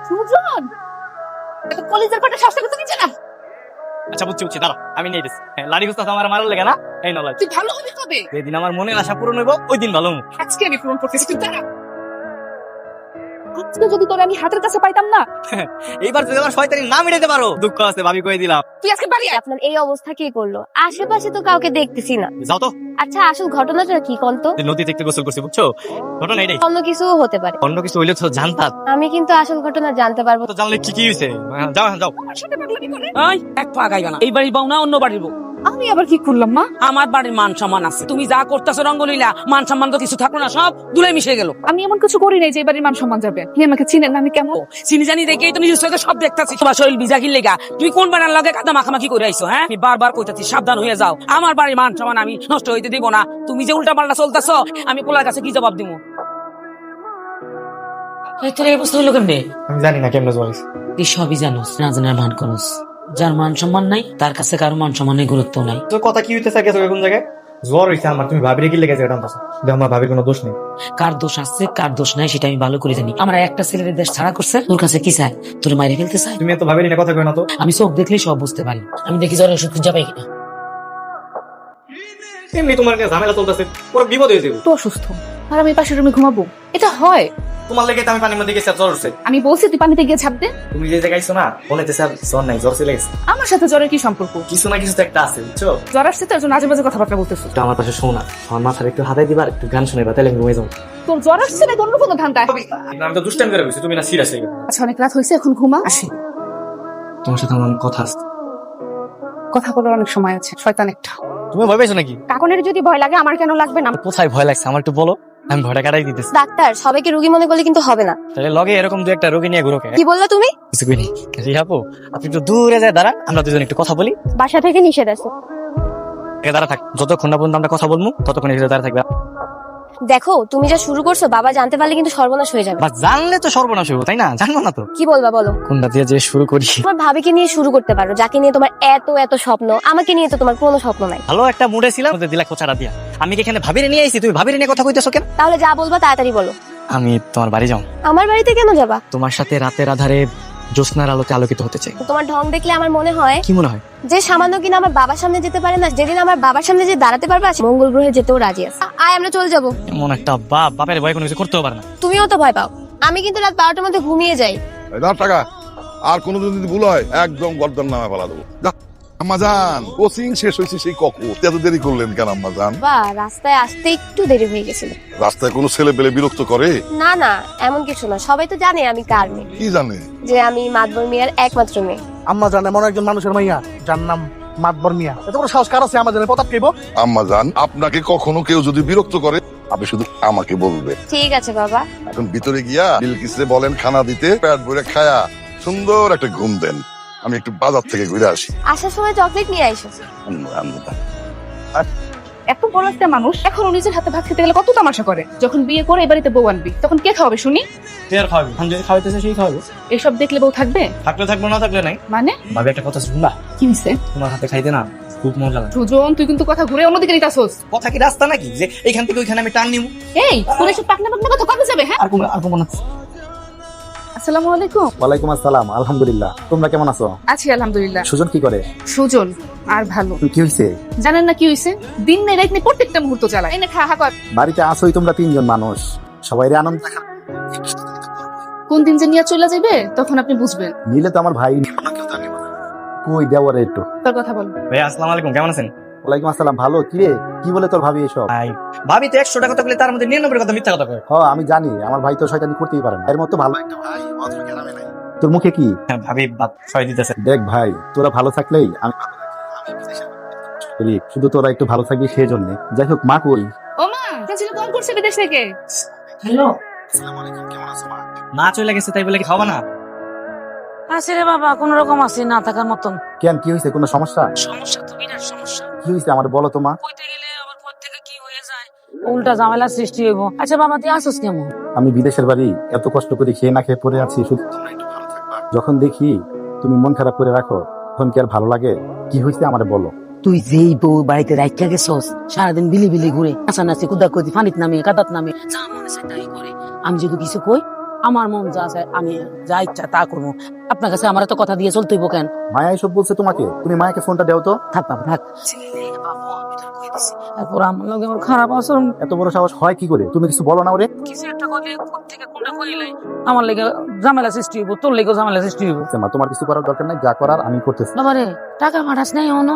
সুজন, কলেজের পাটা শাস্তি করতে দিচ্ছে না। আচ্ছা বুঝছি দাঁড়া, আমি নিয়ে দিচ্ছি। লাড়ি গুস্তা আমার মারার লেগে না, এই নলাজ তুই ভালো হবে কবে? যেদিন আমার মনের আশা পূরণ হইব ওই দিন ভালো হবো। আজকে আমি পূরণ করতেছি, তুই দাঁড়া। আজকে যদি তোরে আমি হাতের কাছে পাইতাম না। এইবার যদি আমার শয়তানি না মিটাইতে পারো, দুঃখ আছে ভাবি কয়ে দিলাম। তুই আজকে বাড়ি আয়। আপনার এই অবস্থা কে করলো? আশেপাশে তো কাউকে দেখতেছি না। যাও তো, আচ্ছা, আসল ঘটনাটা কি কন্ত? নদীতে একটু গোসল করছি বুঝছো, ঘটনা এটাই। অন্য কিছু হতে পারে। অন্য কিছু হইলে তো জানতাম। আমি কিন্তু আসল ঘটনা জানতে পারবো। তো জানলে কি কি হয়েছে? যাও যাও। আমার সাথে পাগলামি করে। এক পা গাইবা না। এই বাড়ির বউ না অন্য বাড়ির বউ। আমি আবার কি করলাম মা? আমার বাড়ির মান সম্মান আছে। তুমি যা করতেছো রঙ্গলীলা, মান সম্মান তো কিছু থাকলো না, সব ধুলাই মিশে গেল। আমি এমন কিছু করি নাই যে এবারের মান সম্মান যাবে। আপনি আমাকে চিনেন না, আমি কেমন? চিনি জানি দেখেই তো নিজের চোখে সব দেখতাছি। তোমার শরীর ভিজা কি লেগা? তুমি কোন বানার লগে কাদা মাখামাখি করে আইছো? হ্যাঁ, আমি বারবার কইতাছি সাবধান হয়ে যাও। আমার বাড়ির মান সম্মান আমি নষ্ট হইতে দিব না। তুমি যে উল্টা পাল্টা চলতেছো, আমি পোলার কাছে কি জবাব দিব? তোর এই অবস্থা হইলো কেমনে? আমি জানি না কেমনে জড়িস। তুই সবই জানোস, না জানার ভান করস। যার মান সম্মান নাই তার কাছে কারো মান সম্মানের গুরুত্ব নাই। তোর কথা কি হইতেছে গেছে কোন জায়গায়? জ্বর হইছে আমার, তুমি ভাবিরে কি লেগেছে এটা আনতাছ? আমার ভাবির কোনো দোষ নেই। কার দোষ আছে কার দোষ নাই সেটা আমি ভালো করে জানি। আমার একটা ছেলের দেশ ছাড়া করছে, তোর কাছে কি চাই? তোর মাইরে ফেলতে চাই? তুমি তো ভাবির না কথা কই না তো। আমি চোখ দেখলেই সব বুঝতে পারি। আমি দেখি জ্বরের ওষুধ খুঁজে পাই কিনা। এমনি তোমার নিয়ে ঝামেলা চলতেছে, পুরো বিপদ হয়ে যাবে। তো অসুস্থ আর আমি পাশের রুমে ঘুমাবো, এটা হয়? তোমার লেগে তো আমি পানির মধ্যে গেছি, জ্বর উঠছে। আমি বলছি তুই পানিতে গিয়ে ছাপ দে। তুমি যে জায়গায় আইছো না, বলেতে স্যার জ্বর নাই, জ্বর চলে গেছে। আমার সাথে জ্বরের কি সম্পর্ক? কিছু না কিছু তো একটা আছে বুঝছো। জ্বর আসছে তো আজে বাজে কথাবার্তা বলতেছো। একটু আমার পাশে শোনা, আমার মাথার একটু হাতাই দিবা, একটু গান শুনে বা তাহলে আমি ঘুমিয়ে যাবো। তোর জ্বর আসছে না অন্য কোনো ধান্দা? আমি তো দুষ্টামি করে বলছি, তুমি না সিরিয়াস হয়ে গেছো। আচ্ছা, অনেক রাত হয়েছে, এখন ঘুমা। আসি, তোমার সাথে আমার কথা আছে। কথা বলার অনেক সময় আছে। শয়তান একটা। তুমি ভয় পাইছো নাকি? কাকনের যদি ভয় লাগে আমার কেন লাগবে না? কোথায় ভয় লাগছে আমার একটু বলো, আমি ভয়টা কাটাই দিতেছি। ডাক্তার, সবাইকে রোগী মনে করলে কিন্তু হবে না। তাহলে লগে এরকম দু একটা রোগী নিয়ে ঘুরো। কি বললা তুমি? কিছু কইনি। রিহাপু, আপনি একটু দূরে যায় দাঁড়ান, আমরা দুজন একটু কথা বলি। বাসা থেকে নিষেধ আছে। দাঁড়া থাক, যতক্ষণ না পর্যন্ত আমরা কথা বলবো ততক্ষণ এখানে দাঁড়া থাকবে। দেখো, তুমি যা শুরু করছো, বাবা জানতে পারলে কিন্তু সর্বনাশ হয়ে যাবে। বা জানলে তো সর্বনাশ হইব, তাই না? জানবো না তো কি বলবা বলো? কোনটা দিয়ে যে শুরু করি। তোমার ভাবিকে নিয়ে শুরু করতে পারো, যাকে নিয়ে তোমার এত এত স্বপ্ন। আমাকে নিয়ে তো তোমার কোনো স্বপ্ন নাই। ভালো একটা মুডে ছিলাম, ওদের দিলা কোচাটা দিয়া। আমি কি এখানে ভাবিরে নিয়ে আইছি, তুমি ভাবিরে নিয়ে কথা কইতেছো কেন? তাহলে যা বলবা তাড়াতাড়ি বলো। আমি তোমার বাড়ি যাও। আমার বাড়িতে কেন যাবা? তোমার সাথে রাতের আধারে জ্যোৎস্নার আলোতে আলোকিত হতে চাই। তোমার ঢং দেখলে আমার মনে হয় কি মনে হয়? যে সামান্য কিনা আমার বাবার সামনে যেতে পারে না, যেদিন আমার বাবার সামনে যে দাঁড়াতে পারবে মঙ্গল গ্রহে যেতেও রাজি আছে। আয়, আমরা চলে যাবো। এমন একটা বাপের ভয় কোনো কিছু করতেও পারে না। তুমিও তো ভয় পাও। আমি কিন্তু রাত 12টার মধ্যে ঘুমিয়ে যাই। দাও টাকা। আর কোনোদিন যদি ভুল হয় একদম গর্দন নামে ফেলা দেবো। আম্মাজান, কোচিং শেষ হয়েছে সেই কখন? এত দেরি করলেন কেন আম্মাজান? বা রাস্তায় আসতে একটু দেরি হয়ে গেছিল। রাস্তায় কোনো ছেলে পেলে বিরক্ত করে? না না, এমন কিছু না। সবাই তো জানে আমি কার মেয়ে, কি জানে? যে আমি মাতবর মিয়ার একমাত্র মেয়ে। আম্মা জান এমন একজন মানুষের মাইয়া যার নাম মাতবর মিয়া। এত বড় সাহস কার আছে আমার জানে পতাপ কেব? আম্মাজান, আপনাকে কখনো কেউ যদি বিরক্ত করে আপনি শুধু আমাকে বলবেন। ঠিক আছে বাবা। এখন ভিতরে গিয়া বিলকিসে বলেন খানা দিতে, পেট ভরে খায়া সুন্দর একটা ঘুম দেন। আমি একটু বাজার থেকে ঘুরে আসি। আসার সময় চকলেট নিয়ে আইসো। এত বড় একটা মানুষ এখনো নিজের হাতে ভাত খেতে গেলে কত তামাশা করে। যখন বিয়ে করে এই বাড়িতে বউ আনবি, তখন কে খাওয়াবে শুনি? তুই আর খাওয়াবি, আমি যদি খাওয়াইতেছে সেই খাওয়াবো। এসব দেখলে বউ থাকবে? থাকলে থাকবো, না থাকলে নাই। মানে ভাবি একটা কথা শুনবা? কি হইছে? তোমার হাতে খাইতে না খুব মজা লাগে। সুজন, তুই কিন্তু কথা ঘুরে অন্যদিকে নিতাছস। কথা কি রাস্তা নাকি যে এইখান থেকে ওইখানে আমি টান নিব? এই, তোর এসব পাকনা পাকনা কথা কবে যাবে? হ্যাঁ, আর কোন না। আসসালামু আলাইকুম। ওয়ালাইকুম আসসালাম। আলহামদুলিল্লাহ, তোমরা কেমন আছো? আছি আলহামদুলিল্লাহ। সুজন কি করে? সুজন আর ভালো। কি হয়েছে? জানেন না কি হইছে? দিন নেই রাত নেই প্রত্যেকটা মুহূর্ত চালায়। এনে খা হা কর। বাড়িতে আসোই তোমরা তিনজন মানুষ, সবাই আনন্দ দেখা। কোন দিন যে নিয়ে চলে যাবে তখন আপনি বুঝবেন। নিলে তো আমার ভাই কই দেওয়ারে একটু তোর কথা বল। ভাই আসসালামু আলাইকুম, কেমন আছেন? ওয়ালাইকুম আসসালাম। ভালো। কি রে, কি বলে তোর ভাবি এসব? ভাই ভাবি তো 100 টাকা কথা বলে তার মধ্যে 99 কথা মিথ্যা কথা কয়। আমি জানি আমার ভাই তো শয়তানি করতেই পারে না। এর মতো ভালো একটা ভাই অথচ গ্রামে নাই। তোর মুখে কি? হ্যাঁ, ভাবি ভাত ছয় দিতেছে। দেখ ভাই, তোরা ভালো থাকলেই আমি ভালো থাকি। আমি বিদেশে করি, শুধু তোরা একটু ভালো থাকবি সেই জন্য। যাই হোক, মা কই? ও মা, ছিল কল করছে বিদেশ থেকে। হ্যালো, আসসালামু আলাইকুম, কেমন আছো মা? মা চলে গেছে তাই বলে কি খাওয়া না? আছে রে বাবা, কোন রকম আছে না থাকার মতন। কেন, কি হয়েছে? কোনো সমস্যা? সমস্যা তো বিরাট সমস্যা। কি হয়েছে আমার বলো তো মা। কইতে গেলে আবার পর থেকে কি হয়ে যায়, উল্টা ঝামেলার সৃষ্টি হইব। আচ্ছা বাবা, তুই আসোস কেমন? আমি বিদেশের বাড়ি এত কষ্ট করে খেয়ে না খেয়ে পড়ে আছি, শুধু তোমরা একটু ভালো থাকবা। যখন দেখি তুমি মন খারাপ করে রাখো তখন কি আর ভালো লাগে? কি হয়েছে আমারে বলো। তুই যেই বউ বাড়িতে রাইখা গেছস, সারাদিন বিলি বিলি ঘুরে নাচানাচি কুদাকুদি পানিত নামে কাদাত নামে যা মনে চায় তাই করে। আমি যদি কিছু কই আমার মন যা চায় আমি যা ইচ্ছা তা করবো। আপনার কাছে আমার তো কথা দিয়ে চলতেইব কেন? মায়া এসব বলছে তোমাকে, তুমি মায়াকে ফোনটা দেও তো। থাক বাবা থাক। তারপর আমার লগে আমার খারাপ আচরণ এত বড় সাহস হয় কি করে? তুমি কিছু বলো না ওরে? কিছু একটা করলে থেকে কোনটা কইলে আমার লেগে ঝামেলা সৃষ্টি হইব, তোর লেগে ঝামেলা সৃষ্টি হইব। মা তোমার কিছু করার দরকার নাই, যা করার আমি করতেছি। বাবারে টাকা পাঠাস নাই অনো?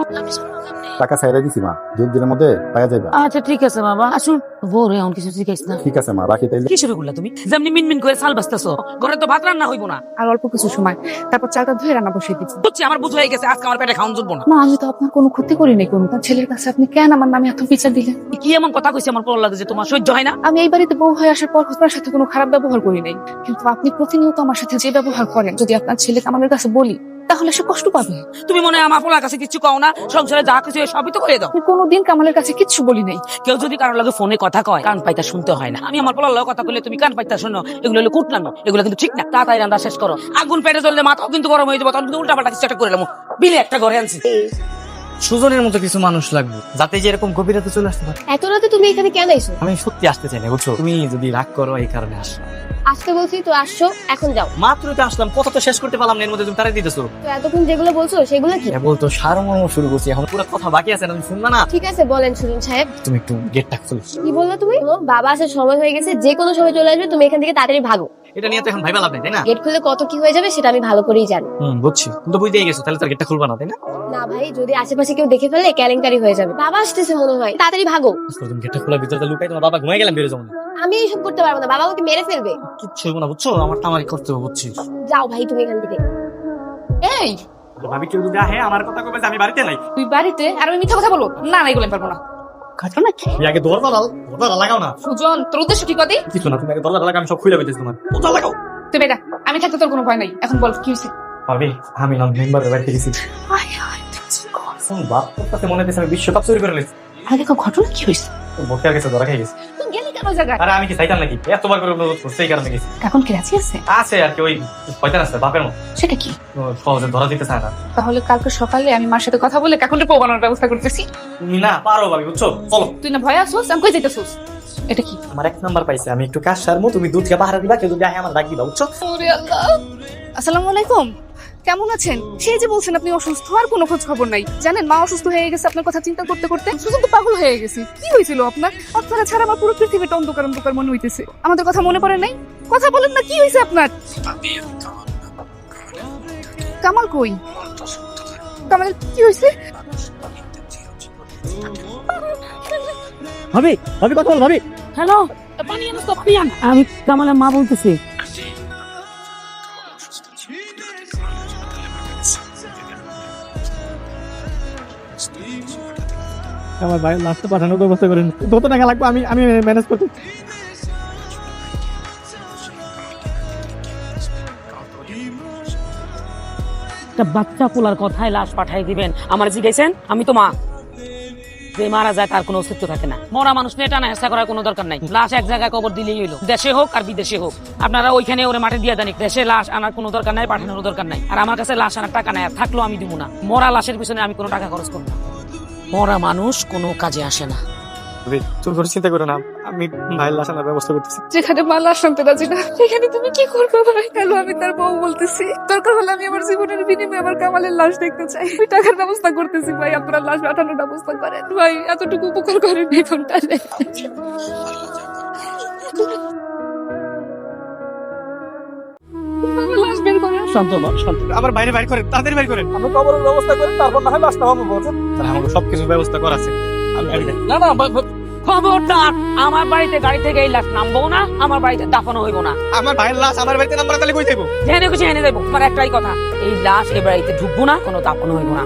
টাকা চাইরা দিছি মা, 2 দিনের মধ্যে পাওয়া যাবে। আচ্ছা ঠিক আছে বাবা, আসুন। বউরে এখন কিছু জিজ্ঞাসা না। ঠিক আছে মা, রাখি তাইলে। কি শুরু করলা তুমি? যেমনি মিনমিন করে চাল বাঁচতেছো, ঘরে তো ভাত রান্না হইব না। আর অল্প কিছু সময়, তারপর চালটা ধুয়ে রান্না বসিয়ে দিচ্ছি। বুঝছি, আমার বুঝ হয়ে গেছে, আজকে আমার পেটে খাওয়ান জুটবো না। মা, আমি তো আপনার কোনো ক্ষতি করিনি কোনো। তার ছেলের কাছে আপনি কেন আমার নামে এত বিচার দিলেন? কি এমন কথা কইছে আমার পড়া লাগে যে তোমার সহ্য হয় না? আমি এই বাড়িতে বউ হয়ে আসার পর আপনার সাথে কোনো খারাপ ব্যবহার করি নাই, কিন্তু আপনি প্রতিনিয়ত আমার সাথে যে ব্যবহার করেন, যদি আপনার ছেলেকে আমাদের কাছে বলি তাহলে সে কষ্ট পাবে। তুমি মনে হয় আমার পোলার কাছে কিছু কও না? সংসারে যা কিছু সবই তো করে দাও। আমি কোনোদিন কামালের কাছে কিচ্ছু বলি নাই। কেউ যদি কারোর লাগে ফোনে কথা কয়, কান পাইতা শুনতে হয় না। আমি আমার পোলার লাগে কথা কইলে তুমি কান পাইতা শোনো, এগুলো হলো কুটলানো, এগুলো কিন্তু ঠিক না। তাড়াতাড়ি রান্না শেষ করো, আগুন পেটে জ্বললে মাথাও কিন্তু গরম হয়ে যাবে, তখন কিন্তু উল্টাপাল্টা কিছু একটা করে এলাম। বিলে একটা ঘরে আনছি। সুজনের মতো কিছু মানুষ লাগবে যাতে যে এরকম গভীরতা চলে আসতে পারে। এত রাতে তুমি এখানে কেন আইছো? আমি সত্যি আসতে চাই না, বুঝছো? তুমি যদি রাগ করো এই কারণে আসো। আসতে বলছি তো আসছো, এখন যাও। মাত্র তো আসলাম, কথা তো শেষ করতে পারলাম না, এর মধ্যে তুমি তারাই দিতেছো। তো এতক্ষণ যেগুলো বলছো সেগুলো কি? বলতো সারমর্ম শুরু করছি, এখন পুরো কথা বাকি আছে, তুমি শুনবা না? ঠিক আছে বলেন সুজন সাহেব। তুমি একটু গেটটা খুলে। কি বললে তুমি? বাবা আসার সময় হয়ে গেছে, যে কোনো সময় চলে আসবে, তুমি এখান থেকে তাড়াতাড়ি ভাগো। এটা নিয়ে তো এখন ভাইবা লাভ নেই, তাই না? গেট খুলে কত কি হয়ে যাবে সেটা আমি ভালো করেই জানি। বুঝছি, তুমি তো বুঝতেই গেছো, তাহলে তার গেটটা খুলবা না, তাই না? না ভাই, যদি আশেপাশে কেউ দেখে ফেলে কেলেঙ্কারি হয়ে যাবে। বাবা আসতেছে মনে হয়, তাড়াতাড়ি ভাগো। তুমি গেটটা খোলা, ভিতরে লুকাই, তোমার বাবা ঘুমাই গেলাম, বেরো যাবো না। আমি এইসব করতে পারবো না, বাবা আমাকে মেরে ফেলবে। কিচ্ছু হইবো না, বুঝছো? আমার আমারই করতে হবে, বুঝছিস? যাও ভাই তুমি এখান থেকে। এই ভাবি কেউ যদি আহে আমার কথা কবে যে আমি বাড়িতে নাই। তুই বাড়িতে আর আমি মিথ্যা কথা বলবো না? না, এগুলো আমি পারবো না। খাচ্ছ না কি? আগে দরজা লাগাও না। সুজন, তোর উদ্দেশ্য কি কদি? কিছু না, তুমি আগে দরজা লাগা, আমি সব খুলে পেতেছি তোমার। দরজা লাগাও। তুই বেটা, আমি থাকতে তোর কোনো ভয় নাই। এখন বল কি হয়েছে? ভাবি আমি না মেম্বারের বাড়িতে গেছি। বাপ তোর কাছে মনে হচ্ছে আমি বিশ্বকাপ চুরি করে নিয়েছি। আগে ঘটনা কি হয়েছে? ভোটার কাছে ধরা খেয়ে গেছি। তুই গেলি কেন জায়গায়? আরে আমি কি চাইতাম নাকি? এতবার করে অনুরোধ করছি, এই কারণে গেছি। এখন কি রাজি আছে? আছে আর কি, ওই শয়তান আছে বাপের মতো, সেটা কি? ও সহজে ধরা দিতে চায় না। তাহলে কালকে সকালে আমি মার সাথে কথা বলে কাকুনটা পৌঁছানোর ব্যবস্থা করতেছি। তুমি না পারো ভাবি, বুঝছো? চলো। তুই না ভয় আসোস, আমি কই যাইতেছোস? এটা কি? আমার 1 নাম্বার পাইছে, আমি একটু কাজ সারমু, তুমি দুধ কে পাহারা দিবা, কেউ যদি আহে আমার ডাক দিবা, বুঝছো? ওরে আল্লাহ। আসসালামু আলাইকুম, কেমন আছেন? সেই যে বলছেন আপনি অসুস্থ, আর কোনো খোঁজ খবর নাই। জানেন মা অসুস্থ হয়ে গেছে, আপনার কথা চিন্তা করতে করতে সুজন তো পাগল হয়ে গেছে। কি হয়েছিল আপনার? আপনারা ছাড়া আমার পুরো পৃথিবীটা অন্ধকার অন্ধকার মনে হইতেছে। আমাদের কথা মনে পড়ে নাই? কথা বলেন না, কি হয়েছে আপনার? কামাল কই? কামাল কি হয়েছে? ভাবি ভাবি কথা বল ভাবি। হ্যালো, পানি আনো তো, পানি আন। আমি কামালের মা বলতেছি। আমার ভাই লাস্টে পাঠানোর ব্যবস্থা করেন, কত টাকা লাগবে আমি আমি ম্যানেজ করতে। একটা বাচ্চা পোলার কথায় লাশ পাঠাই দিবেন? আমার জিজ্ঞাসেন, আমি তো মা। যে মারা যায় তার কোনো অস্তিত্ব থাকে না। মরা মানুষ নিয়ে টানা হেঁচা করার কোনো দরকার নাই। লাশ এক জায়গায় কবর দিলেই হইলো, দেশে হোক আর বিদেশে হোক। আপনারা ওইখানে ওরে মাঠে দিয়ে দেন। দেশে লাশ আনার কোনো দরকার নাই, পাঠানোর দরকার নাই। আর আমার কাছে লাশ আনার টাকা নাই, আর থাকলেও আমি দিব না। মরা লাশের পিছনে আমি কোনো টাকা খরচ করবো না। মরা মানুষ কোনো কাজে আসে না। তুমি কোনো চিন্তা করো না, আমি ভাইয়ের লাশ আনার ব্যবস্থা করতেছি। যেখানে মা লাশ আনতে রাজি না, সেখানে তুমি কি করবে ভাই? হ্যালো, আমি তার বউ বলতেছি। দরকার হলে আমি আমার জীবনের বিনিময়ে আমার কামালের লাশ দেখতে চাই। ওই টাকার ব্যবস্থা করতেছি ভাই, আপনারা লাশ পাঠানোর ব্যবস্থা করেন ভাই। এতটুকু উপকার করেন এই ফোনটা। লাশ বের করেন। শান্ত মা, শান্ত। আমার বাইরে বাইর করেন, তাড়াতাড়ি বাইর করেন। আমরা কবরের ব্যবস্থা করেন, তারপর না হয় লাশ নামাবো, বুঝছেন? তাহলে আমাকে সবকিছু ব্যবস্থা করা আছে। আমি গাড়ি না না, খবরদার, আমার বাড়িতে গাড়ি থেকে এই লাশ নামবো না, আমার বাড়িতে দাফনও হইব না। আমার ভাইয়ের লাশ আমার বাড়িতে নাম্বার তাহলে কই দেবো? জেনে কিছু এনে দেবো। আমার একটাই কথা, এই লাশ এই বাড়িতে ঢুকবো না, কোনো দাফনও হইব না।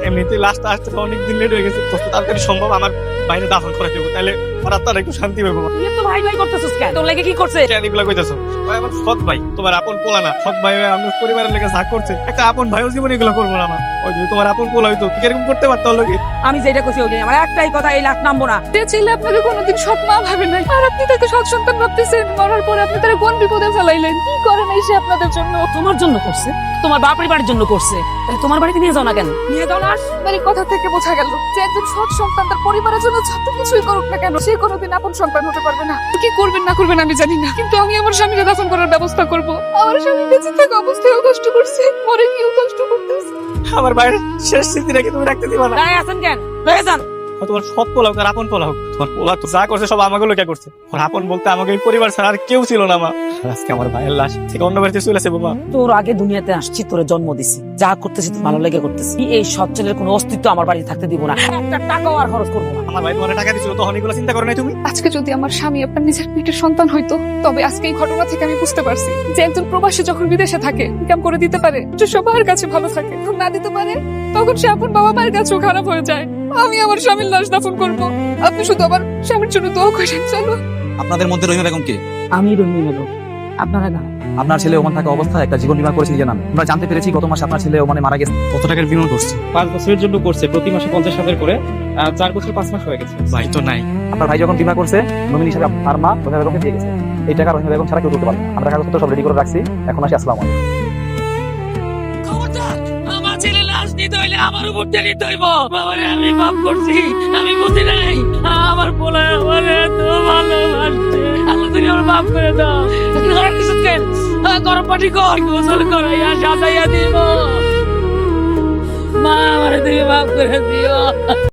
এমনিতেই লাশটা আসতে অনেক দিন লেট হয়ে গেছে, কত তাড়াতাড়ি সম্ভব আমার বাইরে দাফন করে দেবো, তাহলে আমার আত্মার একটু শান্তি পাবো। তুই তো ভাই ভাই করতেছিস কেন? তোর লেগে কি করছে? কেন এগুলা কইতাছো? ভাই আমার সৎ ভাই, তোমার আপন পোলা না। সৎ ভাই হয়ে আমার পরিবারের লেগে যা করছে, একটা আপন ভাইও জীবনে এগুলো করবো না। আমার ওই যদি তোমার আপন পোলা হইতো এরকম করতে পারতো লোকে। আমি যেটা কইছি ওই আমার একটাই কথা, এই লাশ নামবো না। যে ছেলে আপনাকে কোনোদিন সৎ মা ভাবে নাই, আর আপনি তাকে সৎ সন্তান ভাবতেছেন। মরার পরে আপনি তারা কোন বিপদে ফেলাইলেন? কি করেন এই সে আপনাদের জন্য। তোমার জন্য করছে, তোমার বাপের বাড়ির জন্য করছে, তাহলে তোমার বাড়িতে নিয়ে যাও না কেন? নিয়ে যাও না। আপনার এই কথা থেকে বোঝা গেল যে একজন সৎ সন্তান তার পরিবারের জন্য যত কিছুই করুক না কেন, সে কোনোদিন আপন সন্তান হতে পারবে না। কি করবেন না করবেন আমি জানি না, কিন্তু আমি আমার স্বামীকে দাফন করার ব্যবস্থা করব। আমার স্বামী বেঁচে থাকা অবস্থায়ও কষ্ট করছে, মরে গিয়েও কষ্ট করতেছে। আমার ভাইয়ের শেষ স্মৃতি রেখে তুমি রাখতে দিবা না। দাঁড়ায় আছেন কেন? রয়ে যান। তোমার সৎ পোলা হোক আর আপন পোলা হোক, তোমার পোলা তো যা করছে সব আমাকে লোকে করছে। ওর আপন বলতে আমাকে এই পরিবার ছাড়া আর কেউ ছিল না মা। আজকে আমার ভাইয়ের লাশ থেকে অন্য বাড়িতে চলে আসে বাবা। তোর আগে দুনিয়াতে আসছি, তোরে জন্ম দিছি, যা করতেছি তো ভালো লেগে করতেছি। এই সৎ ছেলের কোনো অস্তিত্ব আমার বাড়িতে থাকতে দিব না, একটা টাকাও আর খরচ করবো না। আমার ভাই তোমার টাকা দিছিল, তখন এগুলো চিন্তা করো নাই তুমি? আজকে যদি আমার স্বামী আপনার নিজের পেটের সন্তান হইতো, তবে আজকে এই ঘটনা থেকে আমি বুঝতে পারছি যে একজন প্রবাসী যখন বিদেশে থাকে ইনকাম করে দিতে পারে, যে সবার কাছে ভালো থাকে, যখন না দিতে পারে তখন সে আপন বাবা মায়ের কাছেও খারাপ হয়ে যায়। আমি আমার স্বামীর লাশ দাফন করবো, আপনি শুধু আমার স্বামীর জন্য দোয়া করেন। চলো। আপনাদের মধ্যে রহিমা বেগম কে? আমি রহিমা বেগম, আপনারা না। আপনার ছেলে ওমান থাকা অবস্থায় একটা জীবন বীমা করেছিল জানান? আমরা জানতে পেরেছি গত মাসে আপনার ছেলে ওমানে মারা গেছে। কত টাকার বিমা করছে? 5 বছরের জন্য করছে, প্রতি মাসে 50,000 করে। 4 বছর 5 মাস হয়ে গেছে। ভাই তো নাই। আপনার ভাই যখন বীমা করছে নমিনি হিসাবে আপনার মা রহিমা বেগমকে দিয়ে গেছে। এই টাকা রহিমা বেগম ছাড়া কেউ তুলতে পারবে না। আমরা কাগজপত্র সব রেডি করে রাখছি, এখন আসি। আসসালামু আলাইকুম। খবরদার, আমার ছেলে লাশ নিতে হইলে আমার উপর দিয়ে নিতে হইব। বাবারে আমি পাপ করছি, আমি বুঝি নাই। আমার পোলা আমারে তো ভালোবাসছে, আল্লাহ তুমি আমার মাফ করে দাও। গরম কিছু কেন, গরম পানি কর, গোসল করাইয়া সাজাইয়া দিব। মা আমারে তুমি মাফ করে দিও।